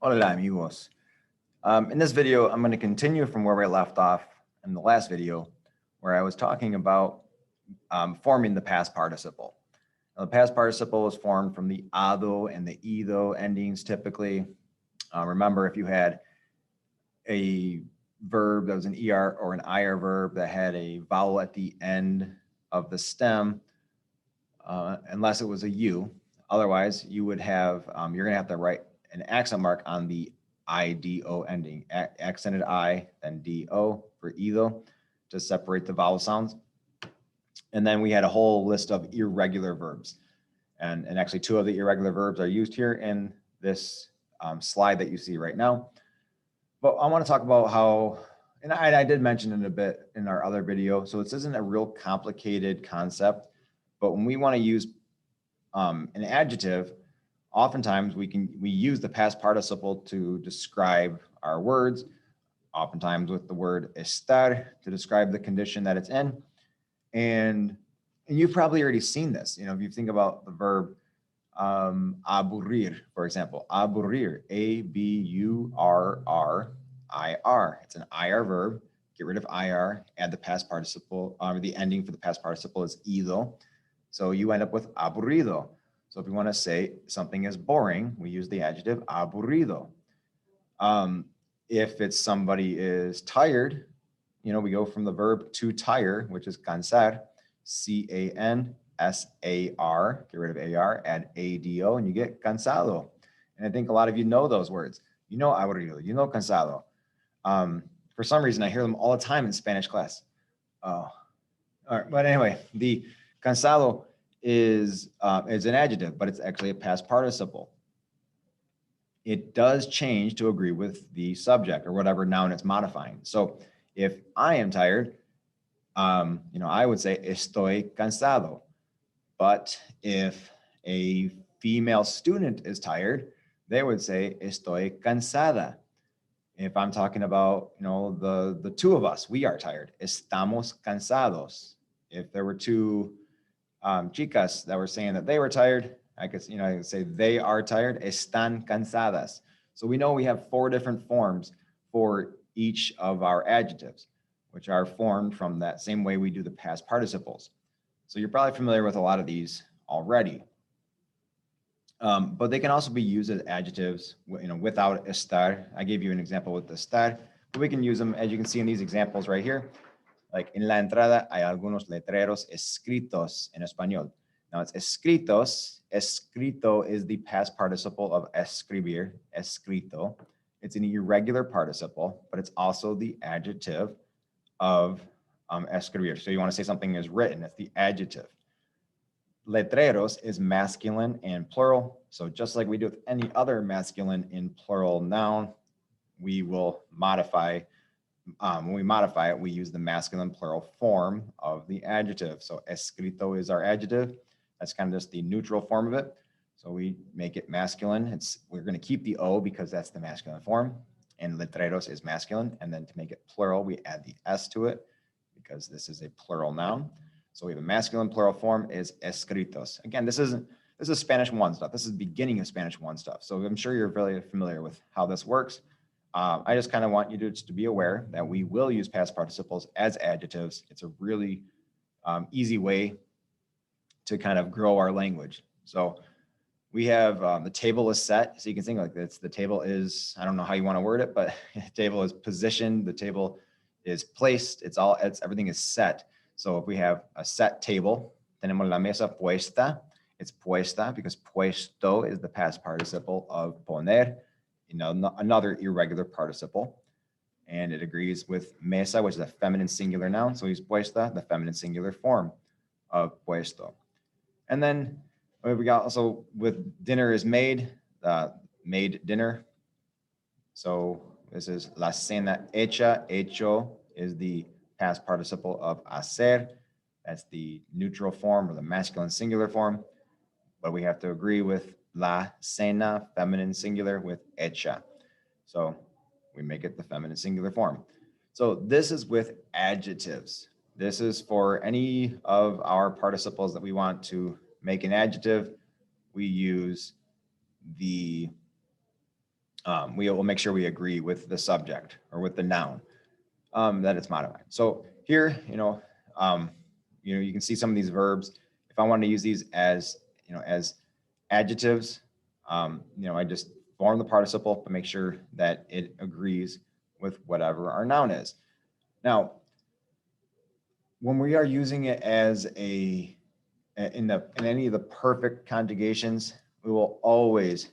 Hola amigos. In this video, I'm going to continue from where we left off in the last video, where I was talking about forming the past participle. Now, the past participle is formed from the ado and the ido endings typically. Remember, if you had a verb that was an ER or an IR verb that had a vowel at the end of the stem, unless it was a U, otherwise you would have, you're going to have to write an accent mark on the IDO ending, accented I, then DO for ido to separate the vowel sounds. And then we had a whole list of irregular verbs. And actually two of the irregular verbs are used here in this slide that you see right now. But I want to talk about how, and I did mention it a bit in our other video, so this isn't a real complicated concept, but when we want to use an adjective, oftentimes we use the past participle to describe our words, oftentimes with the word estar to describe the condition that it's in. And you've probably already seen this. You know, if you think about the verb aburrir, for example, aburrir, A-B-U-R-R-I-R. It's an IR verb. Get rid of IR, add the past participle, the ending for the past participle is ido. So you end up with aburrido. So if we want to say something is boring, we use the adjective aburrido. If it's somebody is tired, you know, we go from the verb to tire, which is cansar, C-A-N-S-A-R, get rid of A-R, add A-D-O, and you get cansado. And I think a lot of you know those words. You know aburrido, you know cansado. For some reason, I hear them all the time in Spanish class. Oh, all right. But anyway, the cansado is an adjective, but it's actually a past participle. It does change to agree with the subject or whatever noun it's modifying. So if I am tired, you know, I would say estoy cansado. But if a female student is tired, they would say estoy cansada. If I'm talking about, you know, the two of us, we are tired, estamos cansados. If there were two chicas that were saying that they were tired, I could say they are tired, están cansadas. So we know we have four different forms for each of our adjectives, which are formed from that same way we do the past participles. So you're probably familiar with a lot of these already. But they can also be used as adjectives, you know, without estar. I gave you an example with estar, but we can use them, as you can see in these examples right here. Like en la entrada hay algunos letreros escritos en español. Now it's escritos. Escrito is the past participle of escribir, escrito. It's an irregular participle, but it's also the adjective of escribir. So you want to say something is written, it's the adjective. Letreros is masculine and plural. So just like we do with any other masculine and plural noun, we will modify, when we modify it, we use the masculine plural form of the adjective. So escrito is our adjective. That's kind of just the neutral form of it. So we make it masculine. We're going to keep the O because that's the masculine form. And letreros is masculine. And then to make it plural, we add the S to it because this is a plural noun. So we have a masculine plural form is escritos. Again, this is Spanish 1 stuff. This is the beginning of Spanish 1 stuff. So I'm sure you're very familiar with how this works. I just kind of want you to be aware that we will use past participles as adjectives. It's a really easy way to kind of grow our language. So we have the table is set. So you can think like this. The table is, I don't know how you want to word it, but the table is positioned. The table is placed. Everything is set. So if we have a set table, tenemos la mesa puesta. It's puesta because puesto is the past participle of poner, you know, another irregular participle. And it agrees with mesa, which is a feminine singular noun. So we use puesta, the feminine singular form of puesto. And then we got also with dinner is made, made dinner. So this is la cena hecha, hecho is the past participle of hacer. That's the neutral form or the masculine singular form. But we have to agree with la cena, feminine singular, with hecha. So we make it the feminine singular form. So this is with adjectives. This is for any of our participles that we want to make an adjective. We use the we will make sure we agree with the subject or with the noun that it's modified. So here, you can see some of these verbs. If I wanted to use these as, as adjectives, I just form the participle, but make sure that it agrees with whatever our noun is. Now, when we are using it as in any of the perfect conjugations, it'll always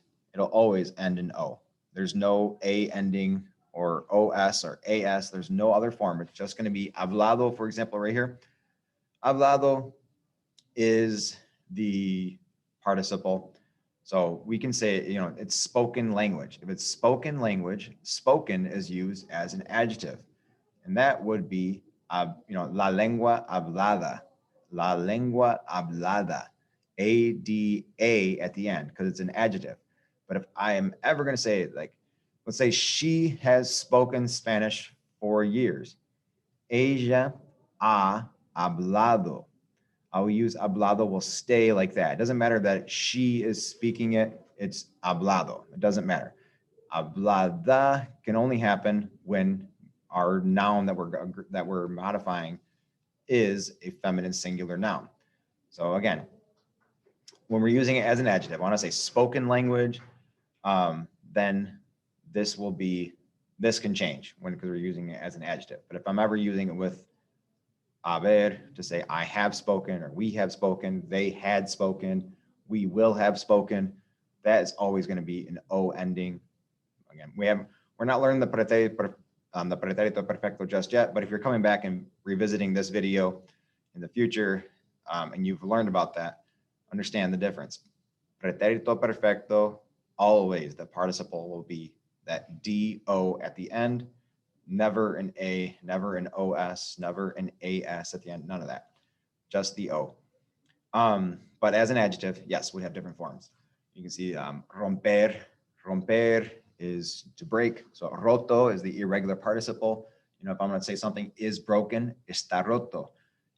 end in O. There's no A ending or OS or AS. There's no other form. It's just going to be hablado, for example, right here. Hablado is the participle. So we can say, it's spoken language. If it's spoken language, spoken is used as an adjective. And that would be, la lengua hablada. La lengua hablada. ADA at the end, because it's an adjective. But if I am ever going to say, like, let's say she has spoken Spanish for years. Ella ha hablado. I will use hablado will stay like that. It doesn't matter that she is speaking it. It's hablado. It doesn't matter. Hablada can only happen when our noun that we're modifying is a feminine singular noun. So again, when we're using it as an adjective, I want to say spoken language, then this can change because we're using it as an adjective. But if I'm ever using it with haber to say I have spoken or we have spoken, they had spoken, we will have spoken, that is always going to be an O ending. Again, we're not learning the pretérito perfecto just yet, but if you're coming back and revisiting this video in the future and you've learned about that, understand the difference. Pretérito perfecto, always the participle will be that DO at the end, never an A, never an OS, never an AS at the end, none of that, just the O. But as an adjective, yes, we have different forms. You can see romper is to break. So roto is the irregular participle. If I'm going to say something is broken, está roto.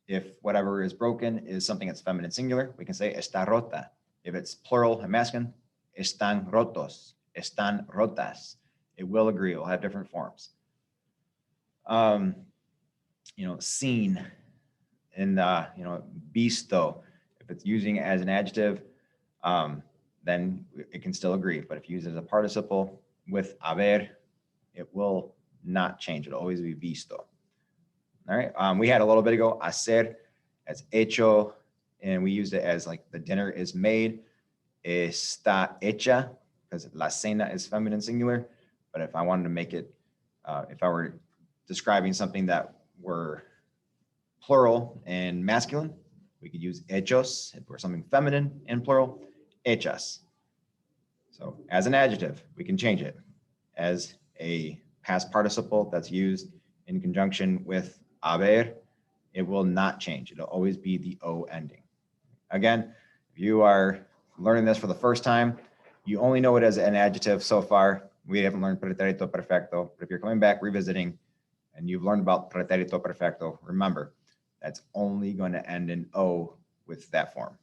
If whatever is broken is something that's feminine singular, we can say está rota. If it's plural and masculine, están rotos, están rotas. It will agree. It will have different forms. Seen and, visto. If it's using it as an adjective, then it can still agree. But if you use it as a participle with haber, it will not change. It'll always be visto. All right. We had a little bit ago hacer as hecho, and we used it as like the dinner is made. Está hecha, because la cena is feminine singular. But if I wanted to make it, if I were describing something that were plural and masculine, we could use hechos. If we're something feminine and plural, hechas. So as an adjective, we can change it as a past participle that's used in conjunction with haber. It will not change. It'll always be the O ending. Again, if you are learning this for the first time, you only know it as an adjective so far. We haven't learned pretérito perfecto, but if you're coming back revisiting and you've learned about pretérito perfecto, remember, that's only going to end in O with that form.